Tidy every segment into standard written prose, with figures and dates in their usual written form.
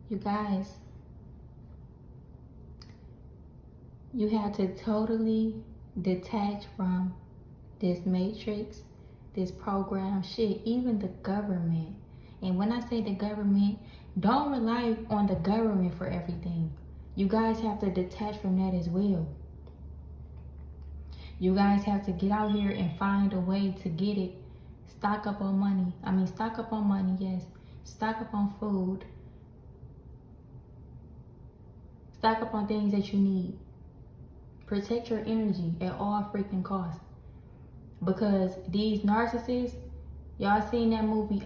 You guys, you have to totally detach from this matrix, this program shit, even the government. And when I say the government, don't rely on the government for everything. You guys have to detach from that as well. You guys have to get out here and find a way to get it. Stock up on money. Stock up on money, yes. Stock up on food. Stock up on things that you need. Protect your energy at all freaking costs. Because these narcissists, y'all seen that movie,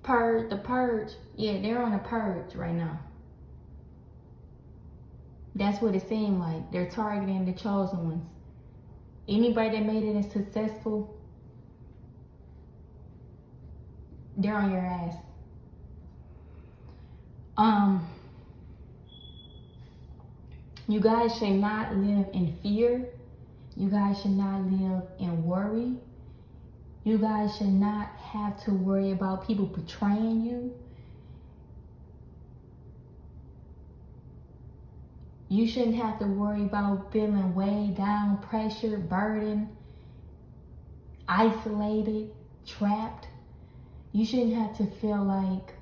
The Purge? Yeah, they're on a purge right now. That's what it seemed like. They're targeting the chosen ones. Anybody that made it as successful, they're on your ass. You guys should not live in fear. You guys should not live in worry. You guys should not have to worry about people betraying you. You shouldn't have to worry about feeling weighed down, pressured, burdened, isolated, trapped. You shouldn't have to feel like